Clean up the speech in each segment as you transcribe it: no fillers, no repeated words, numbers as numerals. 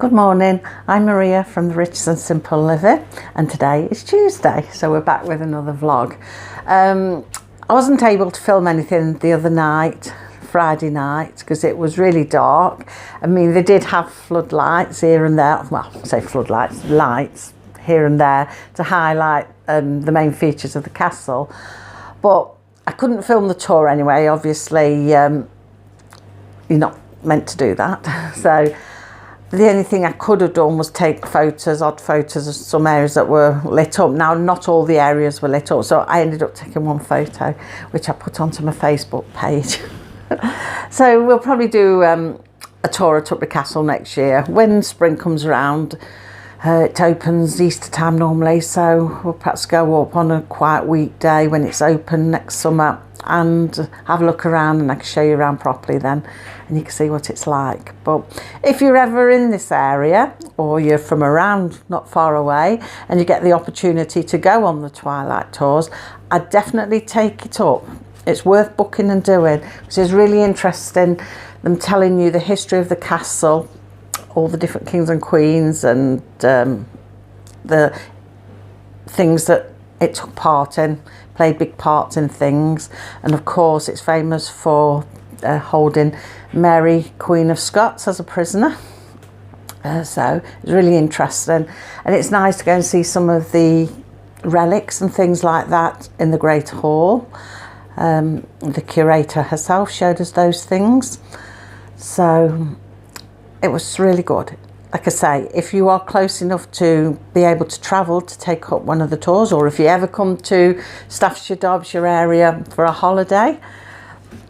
Good morning, I'm Maria from the Riches and Simple Living, and today is Tuesday, so we're back with another vlog. I wasn't able to film anything the other night, Friday night, because it was really dark. I mean, they did have floodlights here and there, well, I say floodlights, lights here and there to highlight the main features of the castle, but I couldn't film the tour anyway. Obviously, you're not meant to do that, so the only thing I could have done was take photos, odd photos of some areas that were lit up. Now, not all the areas were lit up, so I ended up taking one photo, which I put onto my Facebook page. So we'll probably do a tour of Tutbury Castle next year. When spring comes around, it opens Easter time normally, so we'll perhaps go up on a quiet weekday when it's open next summer and have a look around, and I can show you around properly then, and you can see what it's like. But if you're ever in this area, or you're from around not far away and you get the opportunity to go on the twilight tours, I'd definitely take it up. It's worth booking and doing, because it's really interesting, them telling you the history of the castle, all the different kings and queens, and the things that it took part in, played big parts in things. And of course it's famous for holding Mary, Queen of Scots, as a prisoner. So it's really interesting, and it's nice to go and see some of the relics and things like that in the Great Hall. The curator herself showed us those things, so it was really good. Like I say, if you are close enough to be able to travel to take up one of the tours, or if you ever come to Staffordshire, Derbyshire area for a holiday,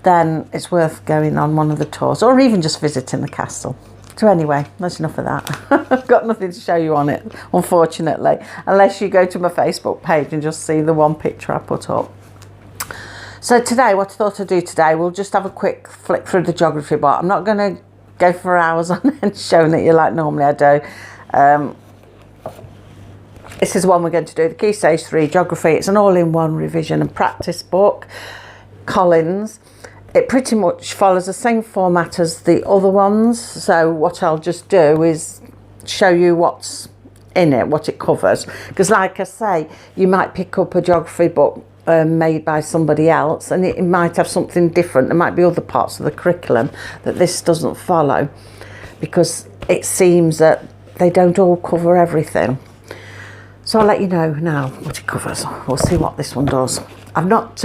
then it's worth going on one of the tours, or even just visiting the castle. So anyway, that's enough of that. I've got nothing to show you on it, unfortunately, unless you go to my Facebook page and just see the one picture I put up. So today, what I thought I'd do today, we'll just have a quick flick through the geography book. I'm not going to go for hours on end showing it you like normally I do. This is one we're going to do, the Key Stage 3 Geography. It's an all-in-one revision and practice book, Collins. It pretty much follows the same format as the other ones, so what I'll just do is show you what's in it, what it covers, because like I say, you might pick up a geography book made by somebody else, and it might have something different. There might be other parts of the curriculum that this doesn't follow, because it seems that they don't all cover everything. So I'll let you know now what it covers. We'll see what this one does. I've not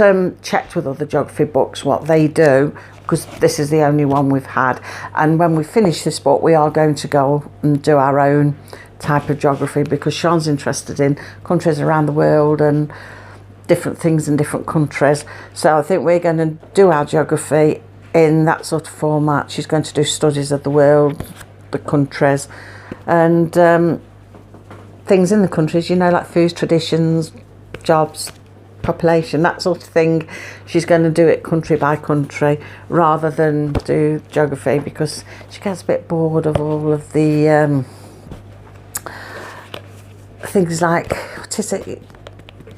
checked with other geography books what they do, because this is the only one we've had, and when we finish this book we are going to go and do our own type of geography, because Sean's interested in countries around the world and different things in different countries. So I think we're going to do our geography in that sort of format. She's going to do studies of the world, the countries, and things in the countries, you know, like foods, traditions, jobs, population, that sort of thing. She's going to do it country by country rather than do geography, because she gets a bit bored of all of the things like, what is it,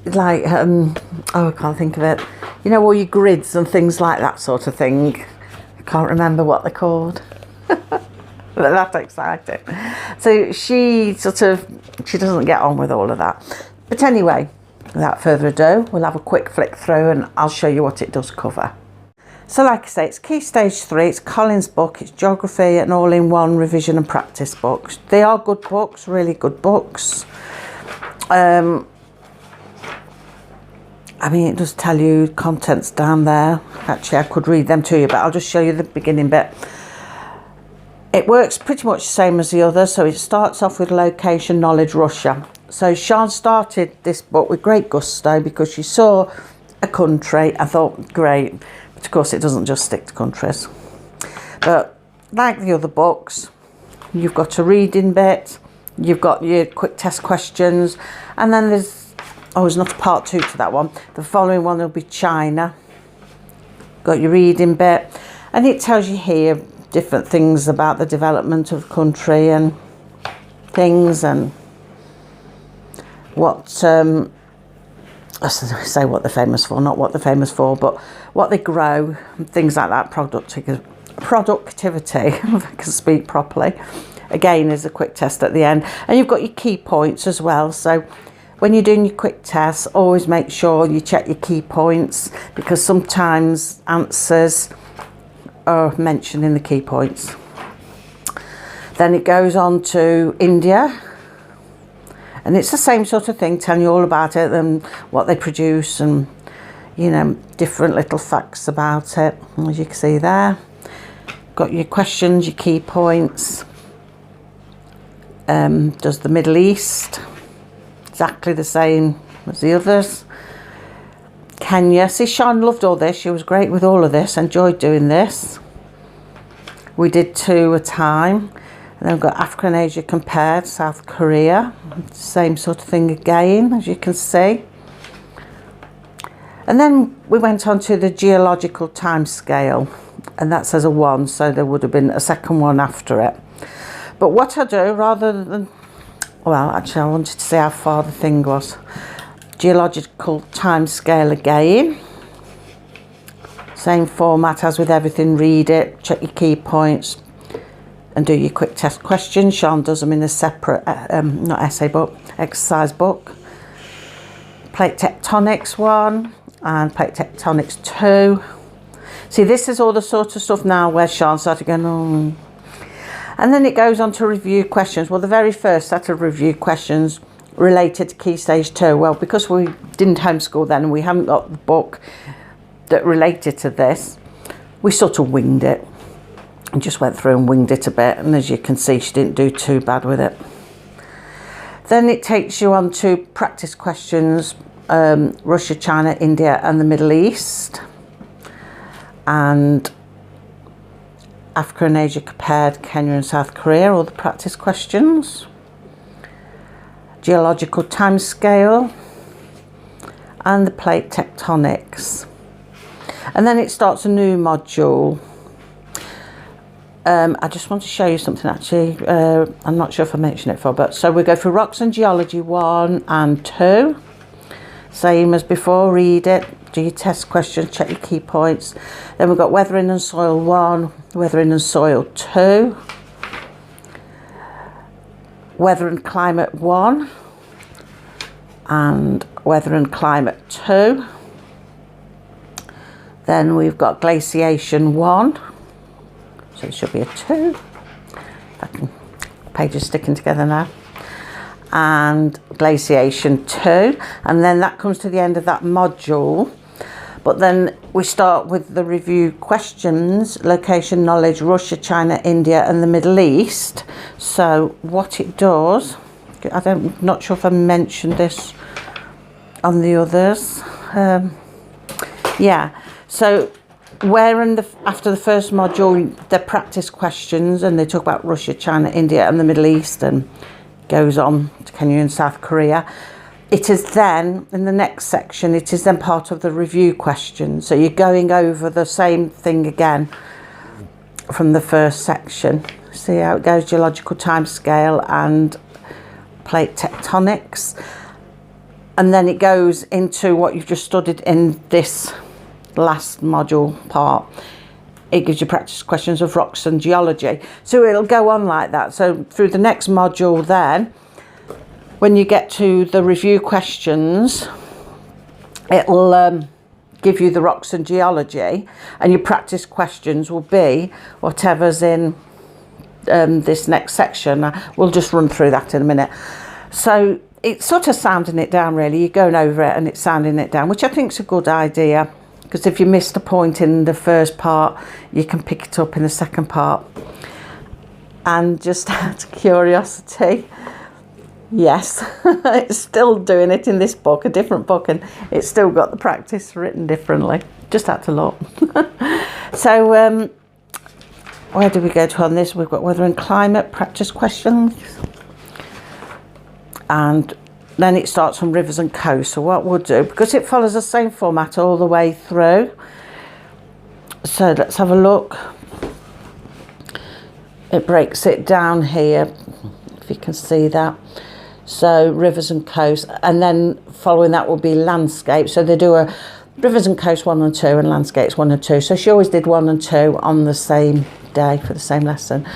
like oh, I can't think of it, you know, all your grids and things like that sort of thing. I can't remember what they're called. But that's exciting. So she doesn't get on with all of that. But anyway, without further ado, we'll have a quick flick through and I'll show you what it does cover. So like I say, it's Key Stage 3, it's Collins' book, it's geography, an all-in-one revision and practice books. They are good books, really good books. I mean, it does tell you contents down there. Actually, I could read them to you, but I'll just show you the beginning bit. It works pretty much the same as the other. So it starts off with location, knowledge, Russia. So Sean started this book with great gusto because she saw a country. I thought, great. But of course, it doesn't just stick to countries. But like the other books, you've got a reading bit, you've got your quick test questions, and then there's, oh, there's not a part 2 to that one. The following one will be China. Got your reading bit, and it tells you here different things about the development of the country and things, and what I say what they're famous for, not what they're famous for, but what they grow, things like that, productivity, if I can speak properly. again as a quick test at the end. And you've got your key points as well. So when you're doing your quick tests, always make sure you check your key points, because sometimes answers are mentioned in the key points. Then it goes on to India, and it's the same sort of thing, telling you all about it and what they produce, and you know, different little facts about it, as you can see there. Got your questions, your key points. Does the Middle East, exactly the same as the others. Kenya, see, Sean loved all this. She was great with all of this, enjoyed doing this. We did 2 a time. And then we've got Africa and Asia compared, South Korea, same sort of thing again, as you can see. And then we went on to the geological time scale, and that says a 1, so there would have been a second one after it. But what I do, rather than, well, actually I wanted to see how far the thing was. Geological time scale again. Same format as with everything, read it, check your key points, and do your quick test questions. Sean does them in a separate, not essay book, exercise book. Plate tectonics 1 and plate tectonics 2. See, this is all the sort of stuff now where Sean started going, oh. And then it goes on to review questions. Well, the very first set of review questions related to Key Stage 2. Well, because we didn't homeschool then and we haven't got the book that related to this, we sort of winged it. And just went through and winged it a bit, and as you can see, she didn't do too bad with it. Then it takes you on to practice questions, Russia, China, India and the Middle East, and Africa and Asia compared, Kenya and South Korea, all the practice questions. Geological time scale and the plate tectonics. And then it starts a new module. I just want to show you something actually. I'm not sure if I mentioned it before, but so we go for rocks and geology 1 and 2. Same as before, read it, do your test questions, check your key points. Then we've got weathering and soil 1, weathering and soil 2, weather and climate 1, and weather and climate 2. Then we've got glaciation 1. So it should be a 2. Pages sticking together now. And glaciation 2. And then that comes to the end of that module. But then we start with the review questions, location knowledge, Russia, China, India and the Middle East. So what it does, I'm not sure if I mentioned this on the others. Yeah, so where after the first module, they practice questions and they talk about Russia, China, India and the Middle East, and goes on to Kenya and South Korea. It is then, in the next section, it is then part of the review questions. So you're going over the same thing again from the first section. See how it goes, geological time scale and plate tectonics. And then it goes into what you've just studied in this last module part. It gives you practice questions of rocks and geology. So it'll go on like that. So through the next module then, when you get to the review questions, it'll give you the rocks and geology, and your practice questions will be whatever's in this next section. We'll just run through that in a minute. So it's sort of sounding it down really. You're going over it and it's sounding it down, which I think is a good idea, because if you missed a point in the first part, you can pick it up in the second part. And just out of curiosity, yes, it's still doing it in this book, a different book, and it's still got the practice written differently. Just had to look. So where do we go to on this? We've got weather and climate practice questions, and then it starts on rivers and coast. So what we'll do, because it follows the same format all the way through, so let's have a look. It breaks it down here, if you can see that. So rivers and coast, and then following that will be landscape. So they do a rivers and coast 1 and 2 and landscapes 1 and 2. So she always did 1 and 2 on the same day for the same lesson.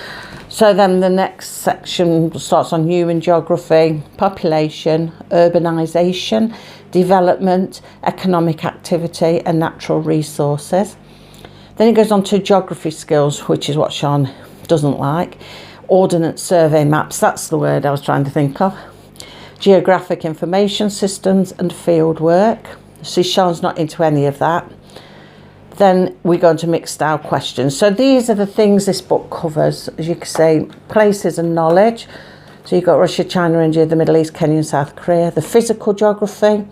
So then the next section starts on human geography, population, urbanisation, development, economic activity and natural resources. Then it goes on to geography skills, which is what Sean doesn't like. Ordnance survey maps, that's the word I was trying to think of. Geographic information systems and field work. See, Sean's not into any of that. Then we go into mixed style questions. So these are the things this book covers. As you can see, places and knowledge. So you've got Russia, China, India, the Middle East, Kenya and South Korea. The physical geography.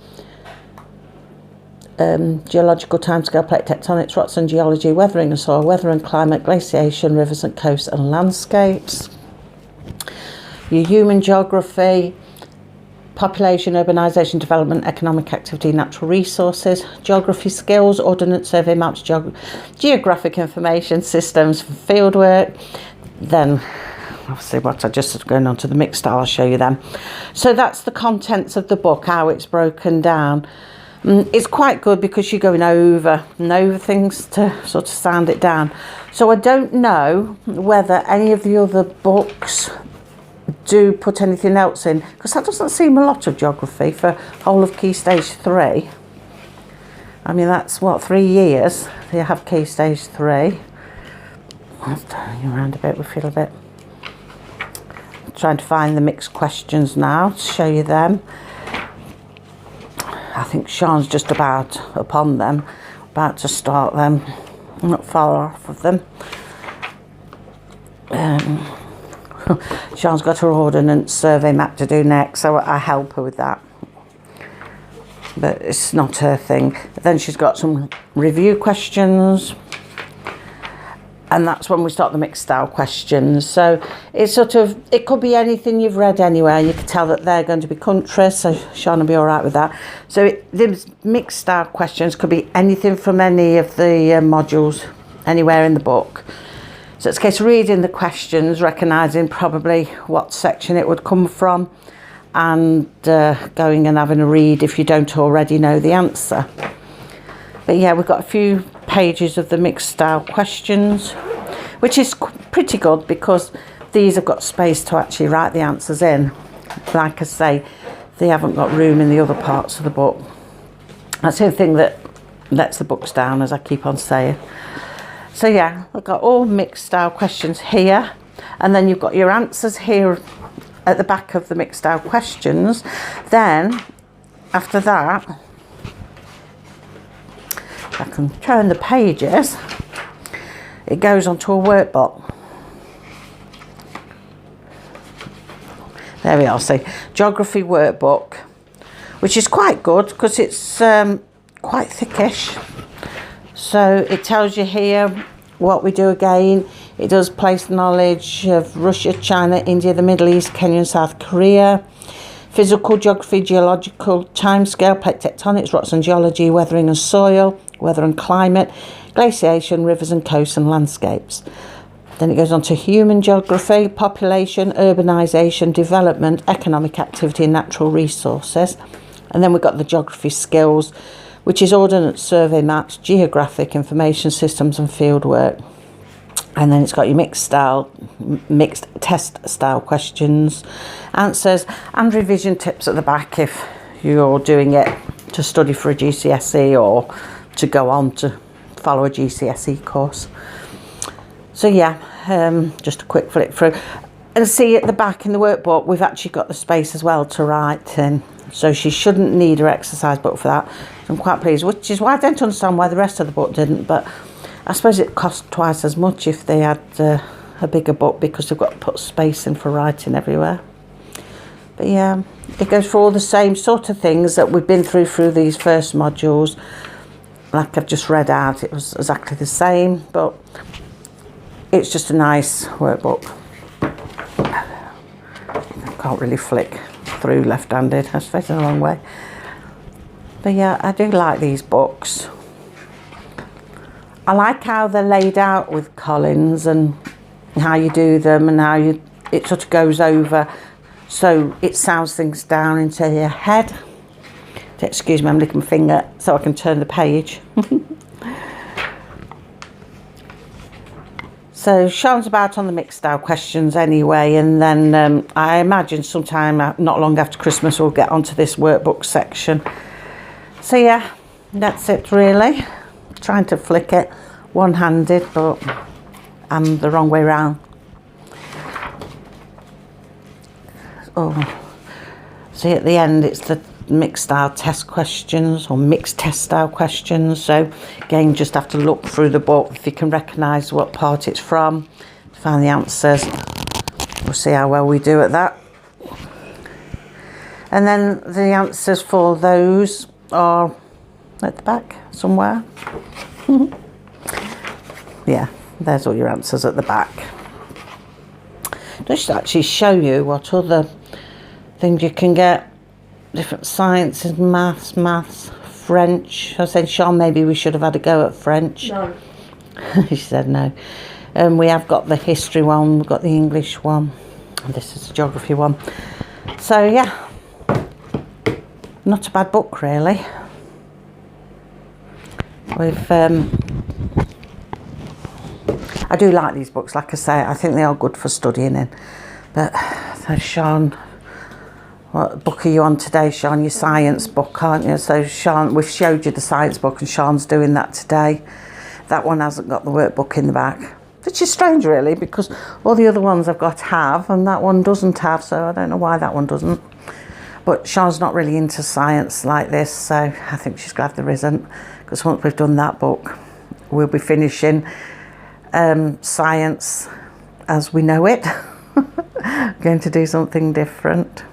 Geological timescale, plate tectonics, rocks and geology, weathering and soil, weather and climate, glaciation, rivers and coasts and landscapes. Your human geography, population, urbanisation, development, economic activity, natural resources, geography skills, ordnance survey maps, geographic information systems, field work. Then obviously what I just going on to the mixed style, I'll show you them. So that's the contents of the book, how it's broken down. It's quite good because you're going over and over things to sort of sound it down. So I don't know whether any of the other books do put anything else in, because that doesn't seem a lot of geography for whole of Key Stage 3. I mean, that's what, 3 years you have Key Stage 3. I'll turn you around a bit, we feel a bit. I'm trying to find the mixed questions now to show you them. I think Sean's just about upon them, about to start them. I'm not far off of them. Sean's got her ordnance survey map to do next, so I help her with that. But it's not her thing. But then she's got some review questions. And that's when we start the mixed style questions. So it's sort of, it could be anything you've read anywhere. You can tell that they're going to be countries, so Sean will be all right with that. So the mixed style questions could be anything from any of the modules, anywhere in the book. So it's a case of reading the questions, recognising probably what section it would come from, and going and having a read if you don't already know the answer. But yeah, we've got a few pages of the mixed style questions, which is pretty good because these have got space to actually write the answers in. Like I say, they haven't got room in the other parts of the book. That's the thing that lets the books down, as I keep on saying. So yeah, I've got all mixed style questions here, and then you've got your answers here at the back of the mixed style questions. Then after that, I can turn the pages, it goes onto a workbook. There we are, see, geography workbook, which is quite good because it's quite thickish. So it tells you here what we do again. It does place knowledge of Russia, China, India, the Middle East, Kenya and South Korea. Physical geography, geological timescale, plate tectonics, rocks and geology, weathering and soil, weather and climate, glaciation, rivers and coasts and landscapes. Then it goes on to human geography, population, urbanisation, development, economic activity and natural resources. And then we've got the geography skills, which is ordnance survey maps, geographic information systems and field work. And then it's got your mixed test style questions, answers and revision tips at the back if you're doing it to study for a GCSE or to go on to follow a GCSE course. So yeah, just a quick flip through. And see at the back in the workbook, we've actually got the space as well to write in. So she shouldn't need her exercise book for that. I'm quite pleased, which is why I don't understand why the rest of the book didn't, but I suppose it cost twice as much if they had a bigger book because they've got to put space in for writing everywhere. But yeah, it goes for all the same sort of things that we've been through these first modules. Like I've just read out, it was exactly the same, but it's just a nice workbook. I can't really flick through left-handed, I was facing the wrong way. But yeah, I do like these books. I like how they're laid out with Collins and how you do them and how it sort of goes over, so it sounds things down into your head. Excuse me, I'm licking my finger so I can turn the page. So Sean's about on the mixed style questions anyway, and then I imagine sometime not long after Christmas we'll get onto this workbook section. So yeah, that's it really. Trying to flick it one-handed, but I'm the wrong way round. Oh, see at the end it's the mixed style test questions, or mixed test style questions. So again, just have to look through the book if you can recognise what part it's from, find the answers. We'll see how well we do at that. And then the answers for those are at the back somewhere. Yeah, there's all your answers at the back. Just actually show you what other things you can get. Different sciences, maths, French. I said, Sean, maybe we should have had a go at French. No. She said no. We have got the history one, we've got the English one, and this is the geography one. So yeah, not a bad book really. With I do like these books, like I say, I think they are good for studying in. But so Sean, what book are you on today, Sean? Your science book, aren't you? So Sean, we've showed you the science book and Sean's doing that today. That one hasn't got the workbook in the back, which is strange really, because all the other ones I've got have and that one doesn't have, so I don't know why that one doesn't. But Sean's not really into science like this, so I think she's glad there isn't, because once we've done that book, we'll be finishing science as we know it. Going to do something different.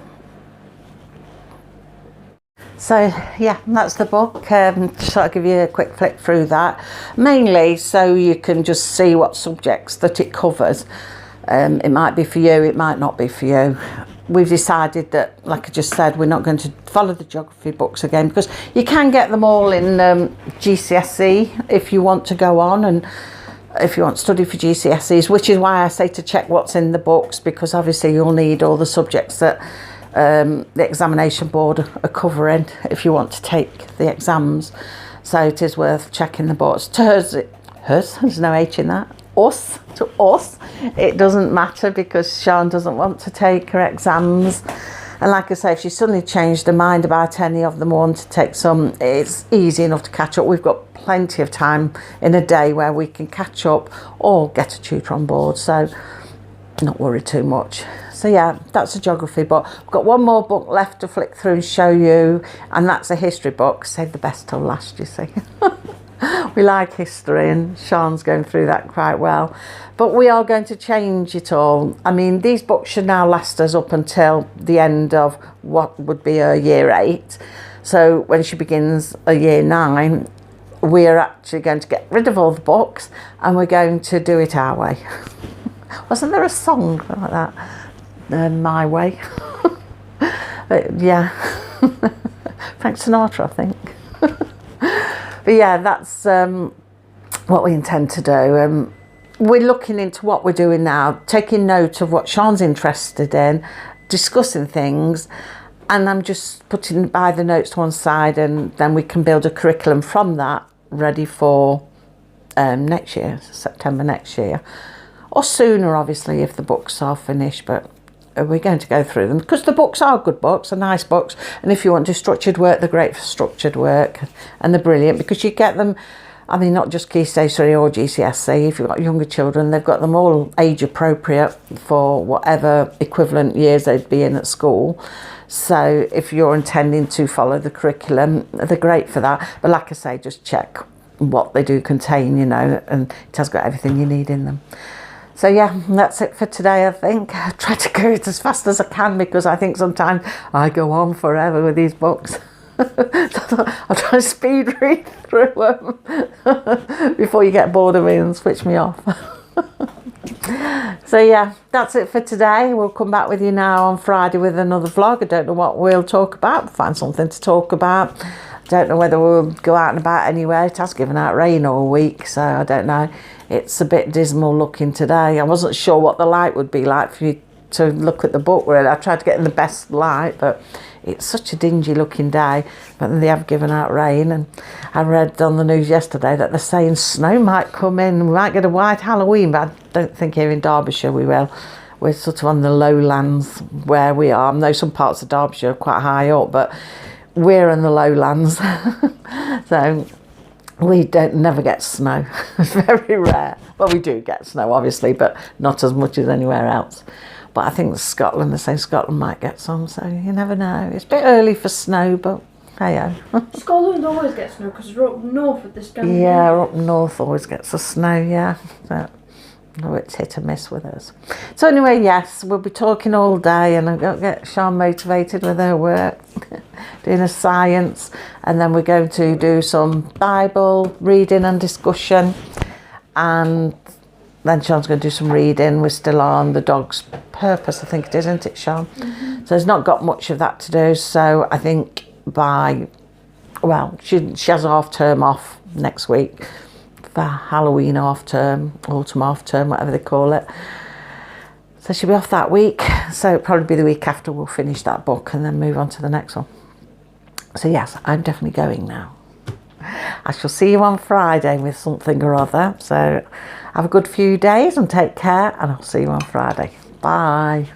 So yeah, that's the book. Just thought I'd give you a quick flick through that, mainly so you can just see what subjects that it covers. It might be for you, it might not be for you. We've decided that, like I just said, we're not going to follow the geography books again, because you can get them all in GCSE if you want to go on, and if you want to study for GCSEs, which is why I say to check what's in the books, because obviously you'll need all the subjects that the examination board are covering if you want to take the exams. So it is worth checking the books. To hers, there's no H in that. To us, it doesn't matter, because Sean doesn't want to take her exams. And like I say, if she suddenly changed her mind about any of them, want to take some, it's easy enough to catch up. We've got plenty of time in a day where we can catch up or get a tutor on board, so not worry too much. So yeah, that's a geography book. We've got one more book left to flick through and show you, and that's a history book. Save the best till last, you see. We like history, and Sean's going through that quite well. But we are going to change it all. I mean, these books should now last us up until the end of what would be her year 8. So when she begins a year 9, we're actually going to get rid of all the books and we're going to do it our way. Wasn't there a song like that? My Way. But yeah, Frank Sinatra, I think. But yeah, that's what we intend to do. We're looking into what we're doing now, taking note of what Sean's interested in, discussing things, and I'm just putting by the notes to one side, and then we can build a curriculum from that, ready for next year, September next year, or sooner obviously if the books are finished. But we're going to go through them, because the books are good books, are nice books, and if you want to do structured work, they're great for structured work, and they're brilliant because you get them, I mean, not just Key Stage 3 or GCSE. If you've got younger children, they've got them all age appropriate for whatever equivalent years they'd be in at school. So if you're intending to follow the curriculum, they're great for that. But like I say, just check what they do contain, you know, and it has got everything you need in them. So yeah, that's it for today, I think. I try to go it as fast as I can, because I think sometimes I go on forever with these books. So I'll try to speed read through them before you get bored of me and switch me off. So yeah, that's it for today. We'll come back with you now on Friday with another vlog. I don't know what we'll talk about. We'll find something to talk about. I don't know whether we'll go out and about anywhere. It has given out rain all week, so I don't know. It's a bit dismal looking today. I wasn't sure what the light would be like for you to look at the book really. I tried to get in the best light, but it's such a dingy looking day, but then they have given out rain. And I read on the news yesterday that they're saying snow might come in. We might get a white Halloween, but I don't think here in Derbyshire we will. We're sort of on the lowlands where we are. I know some parts of Derbyshire are quite high up, but we're in the lowlands. So we never get snow. It's very rare. Well, we do get snow, obviously, but not as much as anywhere else. But I think Scotland, they're saying Scotland might get some, so you never know. It's a bit early for snow, but hey-ho. Scotland always gets snow because we're up north of this Scandinavia. Yeah, up north always gets the snow, yeah. So, oh, it's hit and miss with us. So anyway, yes, we'll be talking all day, and I've got to get Sean motivated with her work, doing a science, and then we're going to do some Bible reading and discussion, and then Sean's going to do some reading. We're still on the dog's purpose, I think it is, isn't it, Sean? Mm-hmm. So he's not got much of that to do, so I think she has a half term off next week, for Halloween half term, autumn half term, whatever they call it. So she'll be off that week. So it'll probably be the week after we'll finish that book and then move on to the next one. So yes, I'm definitely going now. I shall see you on Friday with something or other. So have a good few days and take care, and I'll see you on Friday. Bye.